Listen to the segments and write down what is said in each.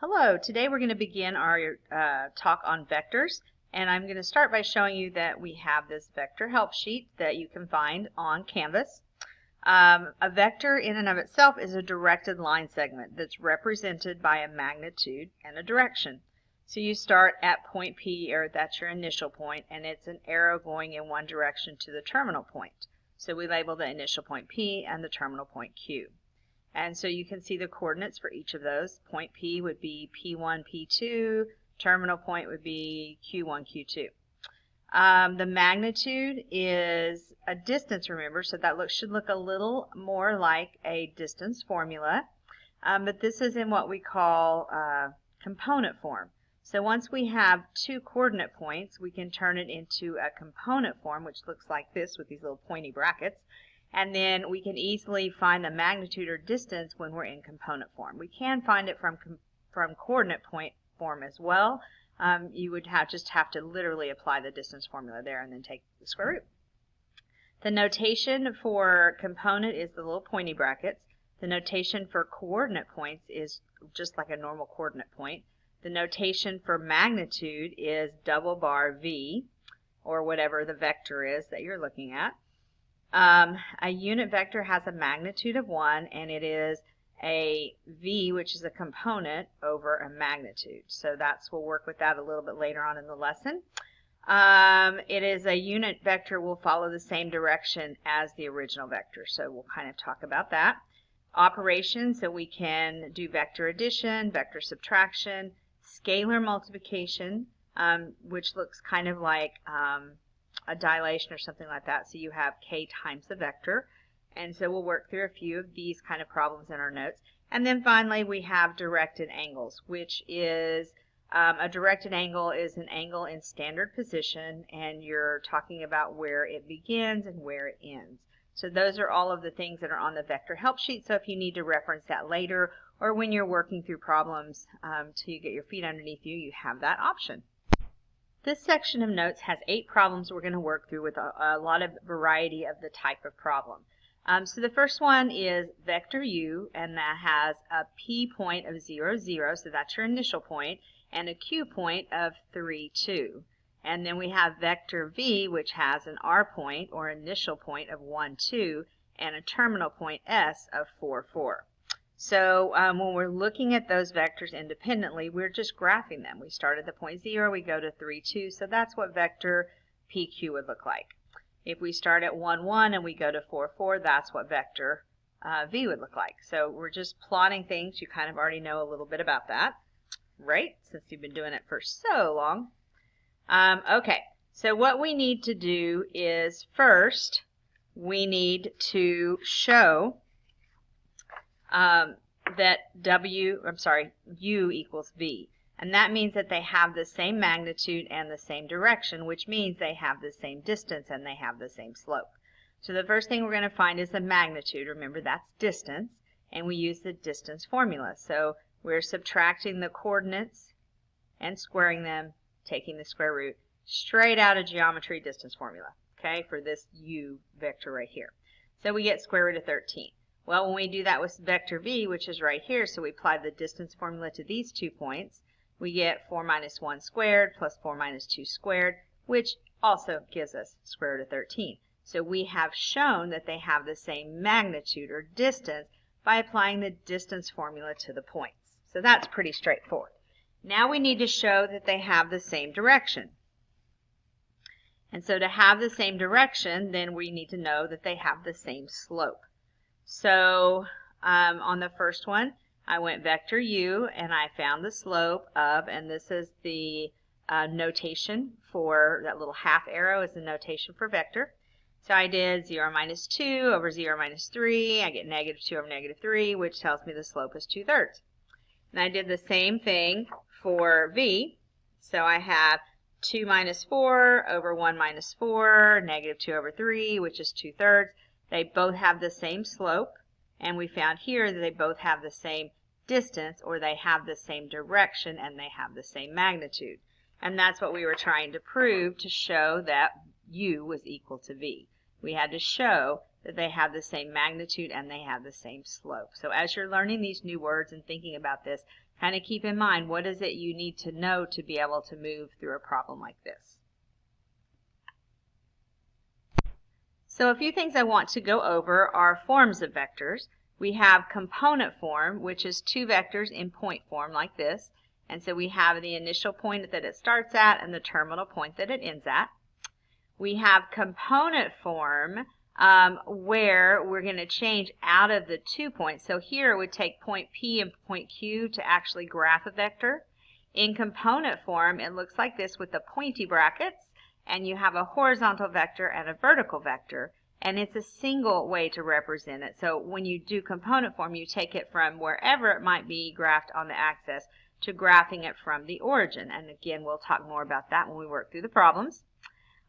Hello, today we're going to begin our talk on vectors, and I'm going to start by showing you that we have this vector help sheet that you can find on Canvas. A vector in and of itself is a directed line segment that's represented by a magnitude and a direction. So you start at point P, or that's your initial point, and it's an arrow going in one direction to the terminal point. So we label the initial point P and the terminal point Q. And so you can see the coordinates for each of those. Point P would be P1, P2. Terminal point would be Q1, Q2. The magnitude is a distance, remember, so that should look a little more like a distance formula. But this is in what we call component form. So once we have two coordinate points, we can turn it into a component form, which looks like this with these little pointy brackets. And then we can easily find the magnitude or distance when we're in component form. We can find it from coordinate point form as well. You would just have to literally apply the distance formula there and then take the square root. The notation for component is the little pointy brackets. The notation for coordinate points is just like a normal coordinate point. The notation for magnitude is double bar V, or whatever the vector is that you're looking at. A unit vector has a magnitude of 1, and it is a v, which is a component, over a magnitude. So we'll work with that a little bit later on in the lesson. It is a unit vector will follow the same direction as the original vector. So we'll kind of talk about that. Operations, so we can do vector addition, vector subtraction, scalar multiplication, which looks kind of like a dilation or something like that. So you have k times the vector. And so we'll work through a few of these kind of problems in our notes. And then finally we have directed angles, which is a directed angle is an angle in standard position, and you're talking about where it begins and where it ends. So those are all of the things that are on the vector help sheet. So if you need to reference that later, or when you're working through problems till you get your feet underneath you, you have that option. This section of notes has 8 problems we're going to work through with a lot of variety of the type of problem. So the first one is vector u, and that has a p point of 0, 0, so that's your initial point, and a q point of 3, 2. And then we have vector v, which has an r point, or initial point, of 1, 2, and a terminal point s of 4, 4. So when we're looking at those vectors independently, we're just graphing them. We start at the point 0, we go to 3, 2, so that's what vector PQ would look like. If we start at 1, 1 and we go to 4, 4, that's what vector V would look like. So we're just plotting things. You kind of already know a little bit about that, right? Since you've been doing it for so long. Okay, so what we need to do is first we need to show that u equals v. And that means that they have the same magnitude and the same direction, which means they have the same distance and they have the same slope. So the first thing we're going to find is the magnitude. Remember, that's distance, and we use the distance formula. So we're subtracting the coordinates and squaring them, taking the square root, straight out of geometry distance formula, okay, for this u vector right here. So we get square root of 13. Well, when we do that with vector v, which is right here, so we apply the distance formula to these 2 points, we get 4 minus 1 squared plus 4 minus 2 squared, which also gives us square root of 13. So we have shown that they have the same magnitude or distance by applying the distance formula to the points. So that's pretty straightforward. Now we need to show that they have the same direction. And so to have the same direction, then we need to know that they have the same slope. So on the first one, I went vector u, and I found the slope of, and this is the notation for that little half arrow is the notation for vector. So I did 0 minus 2 over 0 minus 3. I get negative 2 over negative 3, which tells me the slope is 2/3. And I did the same thing for v. So I have 2 minus 4 over 1 minus 4, negative 2 over 3, which is 2/3. They both have the same slope, and we found here that they both have the same distance, or they have the same direction, and they have the same magnitude. And that's what we were trying to prove to show that u was equal to v. We had to show that they have the same magnitude and they have the same slope. So as you're learning these new words and thinking about this, kind of keep in mind, what is it you need to know to be able to move through a problem like this? So a few things I want to go over are forms of vectors. We have component form, which is two vectors in point form like this. And so we have the initial point that it starts at and the terminal point that it ends at. We have component form where we're going to change out of the 2 points. So here it would take point P and point Q to actually graph a vector. In component form, it looks like this with the pointy brackets, and you have a horizontal vector and a vertical vector, and it's a single way to represent it. So when you do component form, you take it from wherever it might be graphed on the axis to graphing it from the origin. And again, we'll talk more about that when we work through the problems.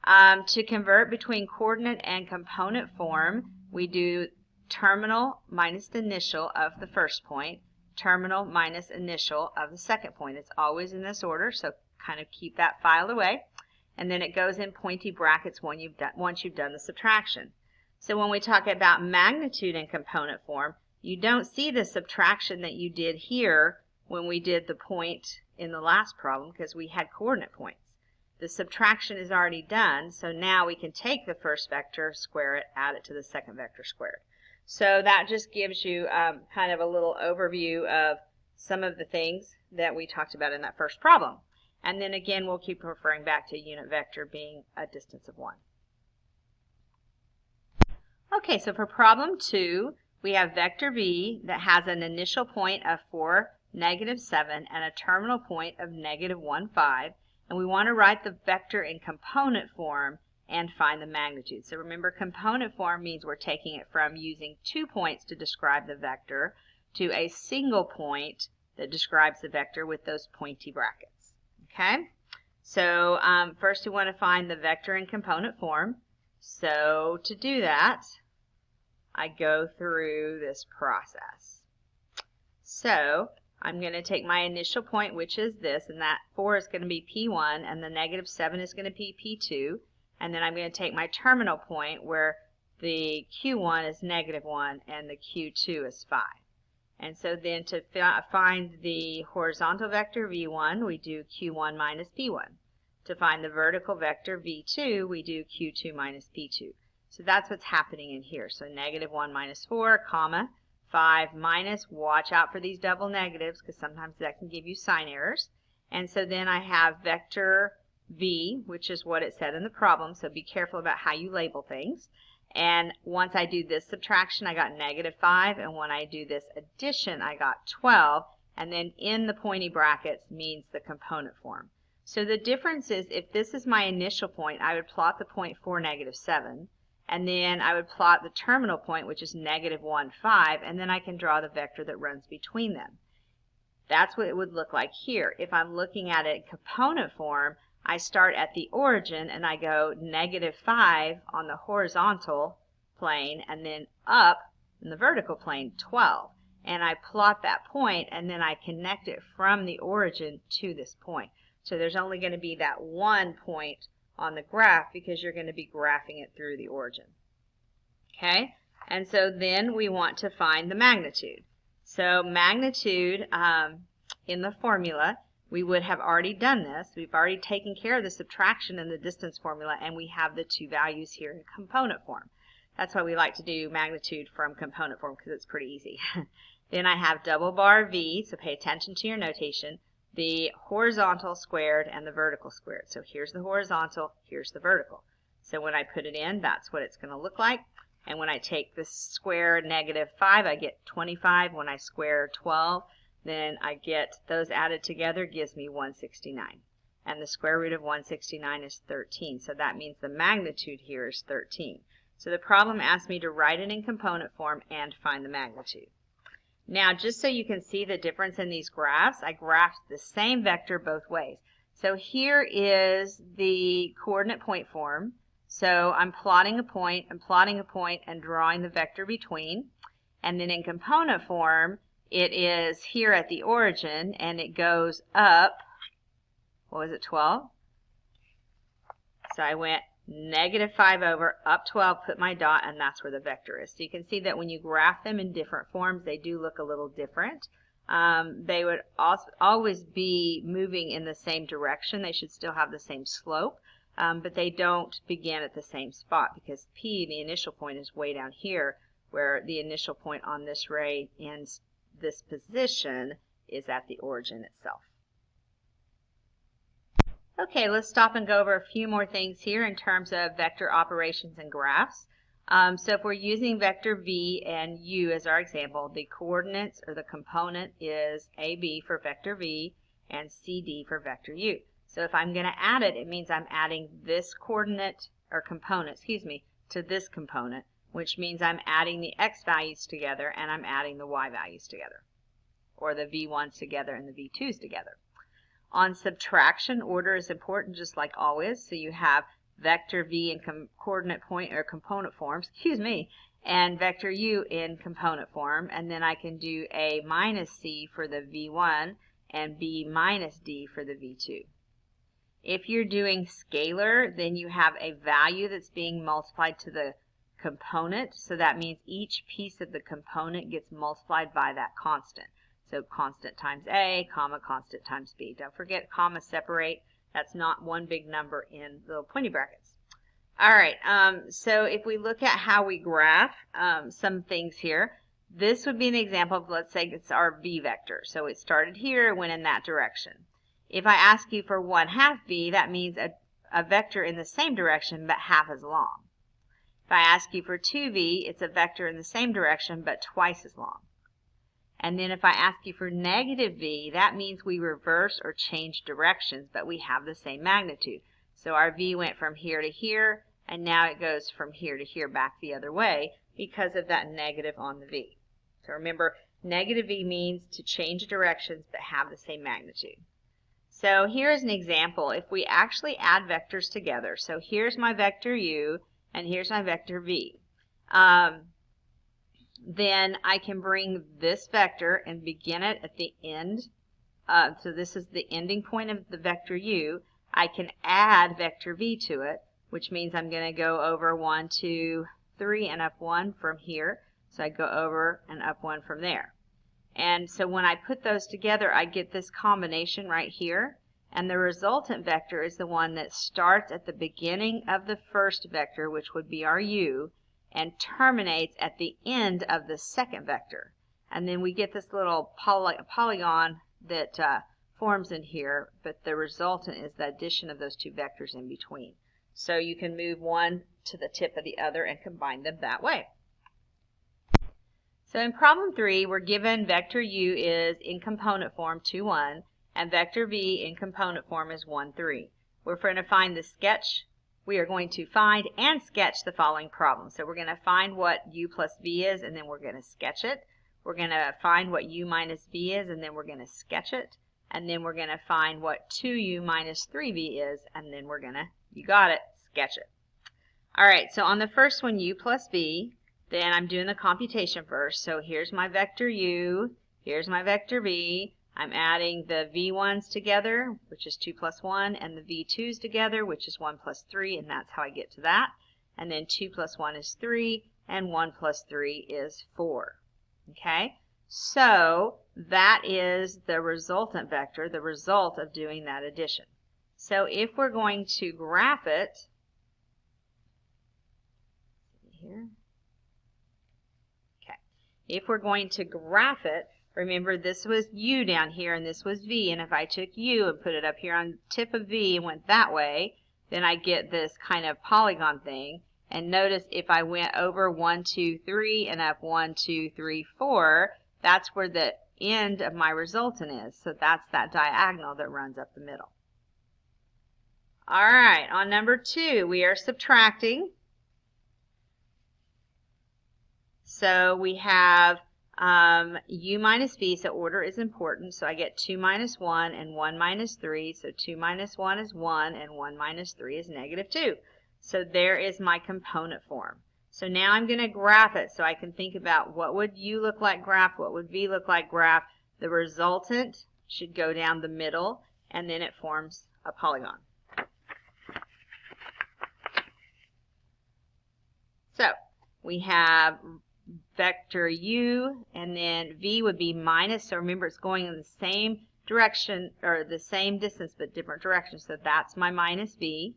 To convert between coordinate and component form, we do terminal minus the initial of the first point, terminal minus initial of the second point. It's always in this order, so kind of keep that filed away. And then it goes in pointy brackets once you've done the subtraction. So when we talk about magnitude in component form, you don't see the subtraction that you did here when we did the point in the last problem because we had coordinate points. The subtraction is already done, so now we can take the first vector, square it, add it to the second vector squared. So that just gives you kind of a little overview of some of the things that we talked about in that first problem. And then again, we'll keep referring back to unit vector being a distance of 1. Okay, so for problem 2, we have vector v that has an initial point of 4, -7, and a terminal point of -1, 5. And we want to write the vector in component form and find the magnitude. So remember, component form means we're taking it from using 2 points to describe the vector to a single point that describes the vector with those pointy brackets. Okay? So first we want to find the vector in component form. So to do that, I go through this process. So I'm going to take my initial point, which is this, and that 4 is going to be P1, and the -7 is going to be P2. And then I'm going to take my terminal point where the Q1 is -1 and the Q2 is 5. And so then to find the horizontal vector V1, we do Q1 minus P1. To find the vertical vector V2, we do Q2 minus P2. So that's what's happening in here. So -1 minus 4, comma, 5 minus, watch out for these double negatives because sometimes that can give you sign errors. And so then I have vector V, which is what it said in the problem, so be careful about how you label things. And once I do this subtraction, I got -5, and when I do this addition, I got 12, and then in the pointy brackets means the component form. So the difference is if this is my initial point, I would plot the point 4, -7. And then I would plot the terminal point, which is -1, 5, and then I can draw the vector that runs between them. That's what it would look like here. If I'm looking at it in component form, I start at the origin and I go -5 on the horizontal plane and then up in the vertical plane, 12. And I plot that point and then I connect it from the origin to this point. So there's only going to be that one point on the graph because you're going to be graphing it through the origin. Okay, and so then we want to find the magnitude. So magnitude in the formula, we would have already done this. We've already taken care of the subtraction in the distance formula, and we have the two values here in component form. That's why we like to do magnitude from component form because it's pretty easy. Then I have double bar V, so pay attention to your notation. The horizontal squared and the vertical squared. So here's the horizontal, here's the vertical. So when I put it in, that's what it's going to look like. And when I take the square -5, I get 25. When I square 12, then I get those added together gives me 169. And the square root of 169 is 13. So that means the magnitude here is 13. So the problem asked me to write it in component form and find the magnitude. Now, just so you can see the difference in these graphs, I graphed the same vector both ways. So here is the coordinate point form. So I'm plotting a point, and drawing the vector between. And then in component form, it is here at the origin, and it goes up, what was it, 12? So I went -5 over, up 12, put my dot, and that's where the vector is. So you can see that when you graph them in different forms, they do look a little different. they would also always be moving in the same direction. They should still have the same slope, but they don't begin at the same spot because P, the initial point, is way down here, where the initial point on this ray in this position is at the origin itself. Okay, let's stop and go over a few more things here in terms of vector operations and graphs. So if we're using vector v and u as our example, the coordinates or the component is AB for vector v and CD for vector u. So if I'm going to add it, it means I'm adding this coordinate or component, to this component, which means I'm adding the x values together and I'm adding the y values together, or the v1s together and the v2s together. On subtraction, order is important just like always. So you have vector v in coordinate point or component form, and vector u in component form, and then I can do a minus c for the v1 and b minus d for the v2. If you're doing scalar, then you have a value that's being multiplied to the component, so that means each piece of the component gets multiplied by that constant. So constant times A, comma, constant times B. Don't forget comma separate. That's not one big number in little pointy brackets. All right, so if we look at how we graph some things here, this would be an example of, let's say it's our V vector. So it started here, went in that direction. If I ask you for 1/2 V, that means a vector in the same direction but half as long. If I ask you for 2V, it's a vector in the same direction but twice as long. And then if I ask you for negative v, that means we reverse or change directions, but we have the same magnitude. So our v went from here to here, and now it goes from here to here back the other way because of that negative on the v. So remember, negative v means to change directions but have the same magnitude. So here's an example. If we actually add vectors together, so here's my vector u, and here's my vector v. Then I can bring this vector and begin it at the end. So this is the ending point of the vector u. I can add vector v to it, which means I'm going to go over 1, 2, 3, and up 1 from here. So I go over and up 1 from there. And so when I put those together, I get this combination right here. And the resultant vector is the one that starts at the beginning of the first vector, which would be our u, and terminates at the end of the second vector. And then we get this little polygon that forms in here, but the resultant is the addition of those two vectors in between. So you can move one to the tip of the other and combine them that way. So in problem 3, we're given vector u is in component form 2, 1, and vector v in component form is 1, 3. We're going to find the sketch. We are going to find and sketch the following problem. So we're going to find what u plus v is, and then we're going to sketch it. We're going to find what u minus v is, and then we're going to sketch it. And then we're going to find what 2u minus 3v is, and then we're going to, you got it, sketch it. All right, so on the first one, u plus v, then I'm doing the computation first. So here's my vector u, here's my vector v. I'm adding the v1s together, which is 2 plus 1, and the v2s together, which is 1 plus 3, and that's how I get to that. And then 2 plus 1 is 3, and 1 plus 3 is 4. Okay, so that is the resultant vector, the result of doing that addition. So if we're going to graph it, here. Okay, if we're going to graph it, remember this was u down here and this was v, and if I took u and put it up here on the tip of v and went that way, then I get this kind of polygon thing. And notice if I went over 1, 2, 3 and up 1, 2, 3, 4, that's where the end of my resultant is. So that's that diagonal that runs up the middle. All right, on number 2, we are subtracting. So we have u minus v, so order is important. So I get 2 minus 1 and 1 minus 3. So 2 minus 1 is 1 and 1 minus 3 is negative 2. So there is my component form. So now I'm going to graph it so I can think about what would u look like graph, what would v look like graph. The resultant should go down the middle and then it forms a polygon. So we have vector u, and then v would be minus, so remember it's going in the same direction, or the same distance but different directions, so that's my minus v.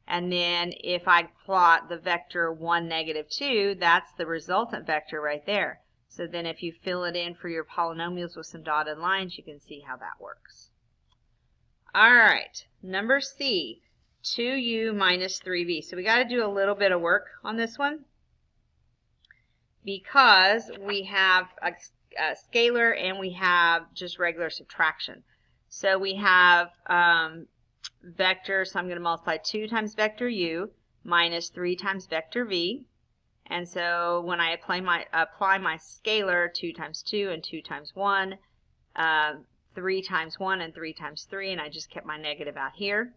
And then if I plot the vector 1, negative 2, that's the resultant vector right there. So then if you fill it in for your polynomials with some dotted lines, you can see how that works. All right, number C, 2u minus 3v. So we got to do a little bit of work on this one because we have a scalar and we have just regular subtraction. So we have vector, so I'm going to multiply 2 times vector u minus 3 times vector v. And so when I apply my scalar, 2 times 2 and 2 times 1, 3 times 1 and 3 times 3, and I just kept my negative out here.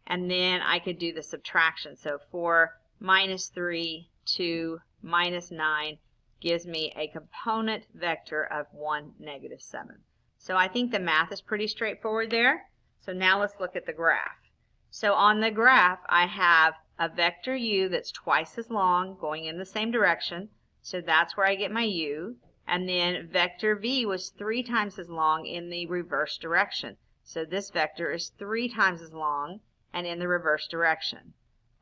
And then I could do the subtraction. So 4 minus 3 to minus 9 gives me a component vector of 1, negative 7. So I think the math is pretty straightforward there. So now let's look at the graph. So on the graph, I have a vector u that's twice as long going in the same direction. So that's where I get my u. And then vector v was 3 times as long in the reverse direction. So this vector is 3 times as long and in the reverse direction.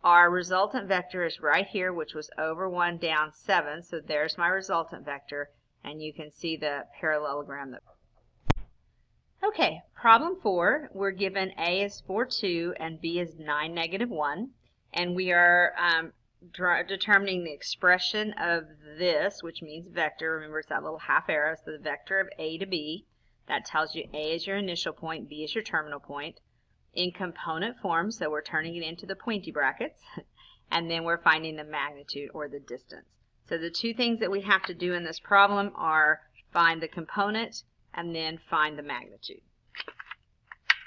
Our resultant vector is right here, which was over 1 down 7. So there's my resultant vector, and you can see the parallelogram. Okay, problem 4, we're given a is 4, 2, and b is 9, negative 1. And we are determining the expression of this, which means vector. Remember, it's that little half arrow, so the vector of a to b. That tells you a is your initial point, b is your terminal point. In component form, so we're turning it into the pointy brackets. And then we're finding the magnitude, or the distance. So the two things that we have to do in this problem are find the component and then find the magnitude.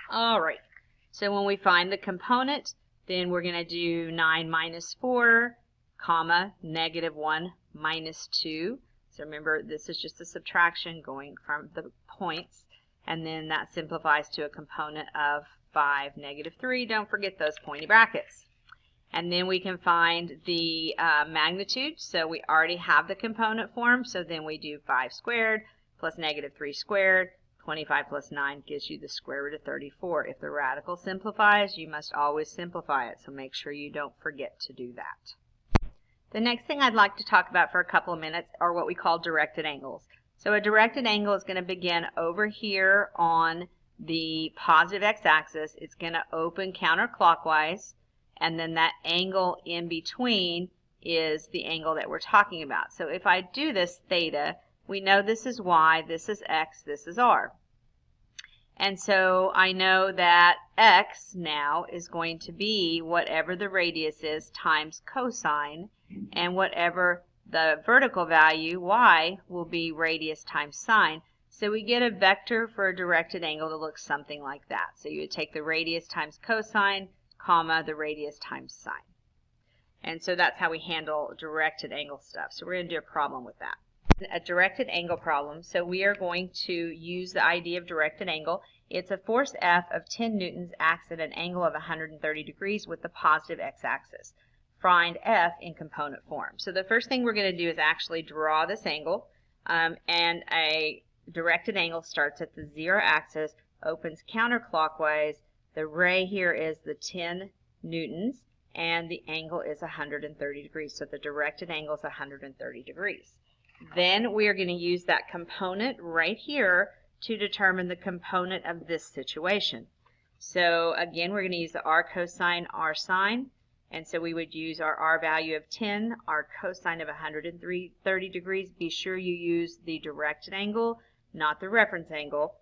All right, so when we find the component, then we're going to do 9 minus 4, comma, negative 1 minus 2. So remember, this is just a subtraction going from the points, and then that simplifies to a component of 5, negative 3. Don't forget those pointy brackets. And then we can find the magnitude. So we already have the component form, so then we do 5 squared plus negative 3 squared. 25 plus 9 gives you the square root of 34. If the radical simplifies, you must always simplify it, so make sure you don't forget to do that. The next thing I'd like to talk about for a couple of minutes are what we call directed angles. So a directed angle is going to begin over here on the positive x-axis. It's going to open counterclockwise, and then that angle in between is the angle that we're talking about. So if I do this theta, we know this is y, this is x, this is r. And so I know that x now is going to be whatever the radius is times cosine, and whatever the vertical value, y, will be radius times sine. So we get a vector for a directed angle that looks something like that. So you would take the radius times cosine, comma, the radius times sine. And so that's how we handle directed angle stuff. So we're going to do a problem with that. A directed angle problem. So we are going to use the idea of directed angle. It's a force F of 10 newtons acts at an angle of 130 degrees with the positive x-axis. Find F in component form. So the first thing we're going to do is actually draw this angle, and a directed angle starts at the 0 axis, opens counterclockwise. The ray here is the 10 newtons, and the angle is 130 degrees. So the directed angle is 130 degrees. Then we are going to use that component right here to determine the component of this situation. So again, we're going to use the r cosine, r sine. And so we would use our r value of 10, our cosine of 130 degrees. Be sure you use the directed angle, not the reference angle.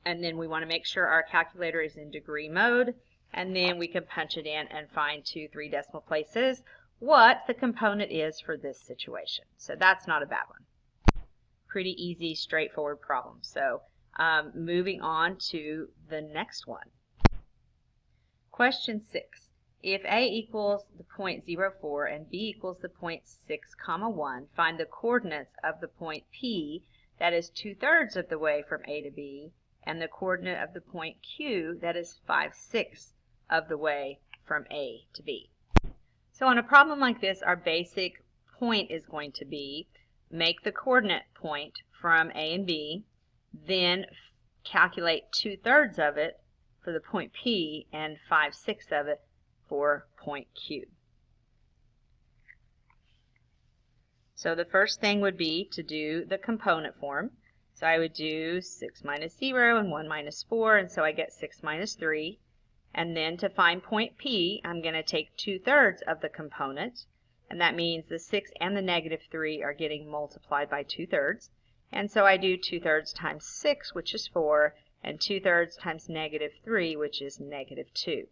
And then we want to make sure our calculator is in degree mode. And then we can punch it in and find 2 3 decimal places what the component is for this situation. So that's not a bad one. Pretty easy, straightforward problem. So moving on to the next one. Question 6. If A equals the point 0, 4 and B equals the point 6, 1, find the coordinates of the point P that is 2/3 of the way from A to B, and the coordinate of the point Q that is 5/6 of the way from A to B. So on a problem like this, our basic point is going to be make the coordinate point from A and B, then calculate 2/3 of it for the point P and 5/6 of it for point Q. So the first thing would be to do the component form. So I would do 6 minus 0 and 1 minus 4, and so I get 6 minus 3. And then to find point P, I'm going to take 2/3 of the component, and that means the 6 and the negative 3 are getting multiplied by 2/3. And so I do 2/3 times 6, which is 4, and 2/3 times negative 3, which is negative 2.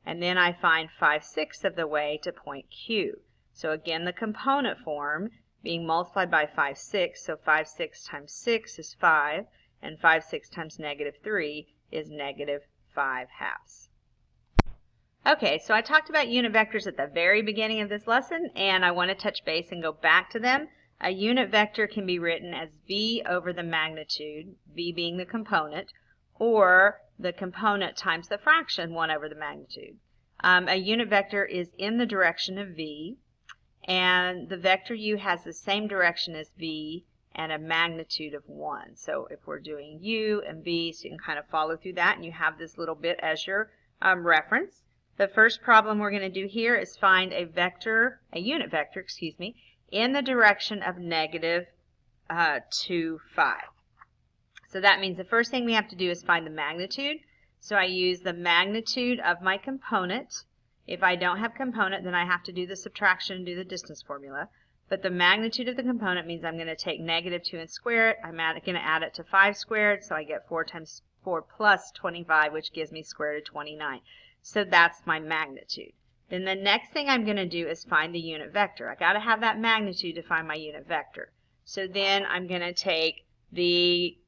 And then I find 5/6 of the way to point Q. So again, the component form being multiplied by 5/6, so 5/6 times 6 is 5, and 5/6 times negative 3 is negative 5/2. Okay, so I talked about unit vectors at the very beginning of this lesson, and I want to touch base and go back to them. A unit vector can be written as V over the magnitude, V being the component, or the component times the fraction, 1 over the magnitude. A unit vector is in the direction of V, and the vector U has the same direction as V and a magnitude of 1. So if we're doing U and V, so you can kind of follow through that, and you have this little bit as your reference. The first problem we're going to do here is find a unit vector, in the direction of negative 2, 5. So that means the first thing we have to do is find the magnitude. So I use the magnitude of my component. If I don't have component, then I have to do the subtraction and do the distance formula. But the magnitude of the component means I'm going to take negative 2 and square it. I'm going to add it to 5 squared, so I get 4 times 4 plus 25, which gives me square root of 29. So that's my magnitude. Then the next thing I'm going to do is find the unit vector. I got to have that magnitude to find my unit vector. So then I'm going to take the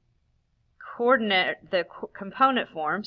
component form,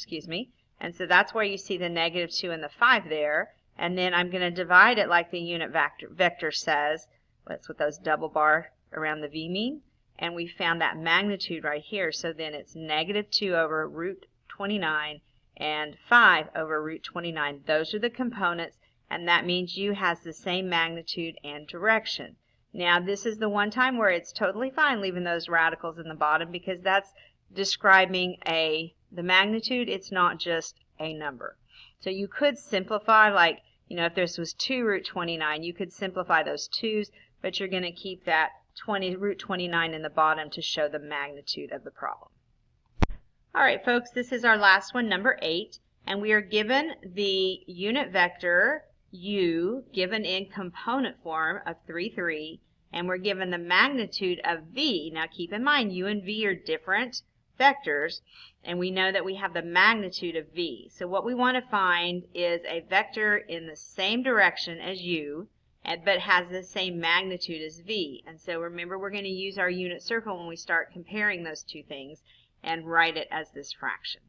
and so that's where you see the negative 2 and the 5 there, and then I'm going to divide it like the unit vector says. That's what those double bar around the V mean, and we found that magnitude right here. So then it's negative 2 over root 29 and 5 over root 29. Those are the components, and that means U has the same magnitude and direction. Now this is the one time where it's totally fine leaving those radicals in the bottom, because that's describing the magnitude. It's not just a number. So you could simplify, like, if this was 2 root 29, you could simplify those 2's, but you're going to keep that root 29 in the bottom to show the magnitude of the problem. All right, folks, this is our last one, number 8, and we are given the unit vector U given in component form of 3, 3, and we're given the magnitude of V. Now keep in mind, U and V are different vectors, and we know that we have the magnitude of V. So what we want to find is a vector in the same direction as U, but has the same magnitude as V. And so remember, we're going to use our unit circle when we start comparing those two things and write it as this fraction.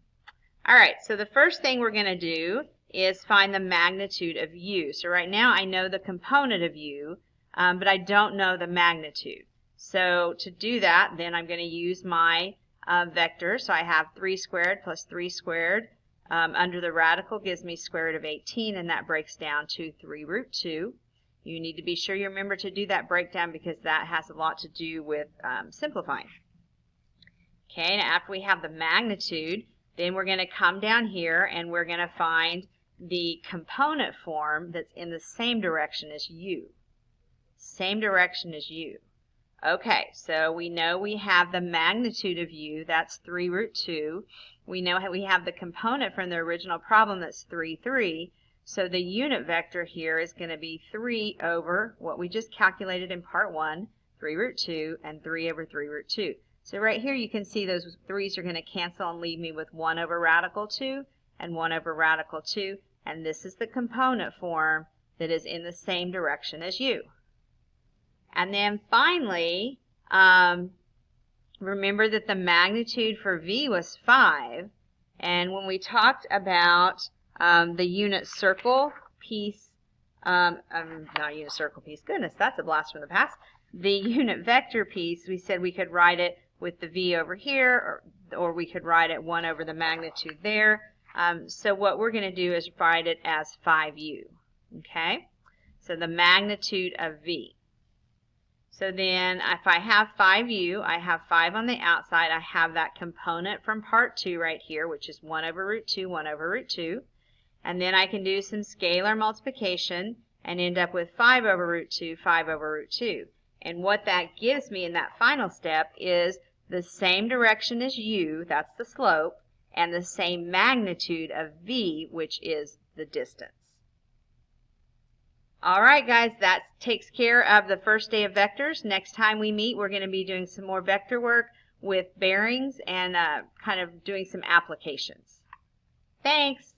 All right, so the first thing we're going to do is find the magnitude of U. So right now I know the component of U, but I don't know the magnitude. So to do that, then I'm going to use my vector. So I have 3 squared plus 3 squared under the radical gives me square root of 18, and that breaks down to 3 root 2. You need to be sure you remember to do that breakdown, because that has a lot to do with simplifying. Okay, now after we have the magnitude, then we're going to come down here and we're going to find the component form that's in the same direction as U. Same direction as U. Okay, so we know we have the magnitude of U, that's 3 root 2. We know we have the component from the original problem, that's 3, 3. So the unit vector here is going to be 3 over what we just calculated in part 1, 3 root 2, and 3 over 3 root 2. So right here you can see those 3's are going to cancel and leave me with 1 over radical 2 and 1 over radical 2. And this is the component form that is in the same direction as U. And then finally, remember that the magnitude for V was 5. And when we talked about the unit circle piece, not unit circle piece, goodness, that's a blast from the past. The unit vector piece, we said we could write it with the V over here, or we could write it 1 over the magnitude there. So what we're going to do is write it as 5U. Okay? So the magnitude of V. So then if I have 5u, I have 5 on the outside. I have that component from part 2 right here, which is 1 over root 2, 1 over root 2. And then I can do some scalar multiplication and end up with 5 over root 2, 5 over root 2. And what that gives me in that final step is the same direction as u, that's the slope, and the same magnitude of v, which is the distance. All right, guys, that takes care of the first day of vectors. Next time we meet, we're going to be doing some more vector work with bearings and kind of doing some applications. Thanks.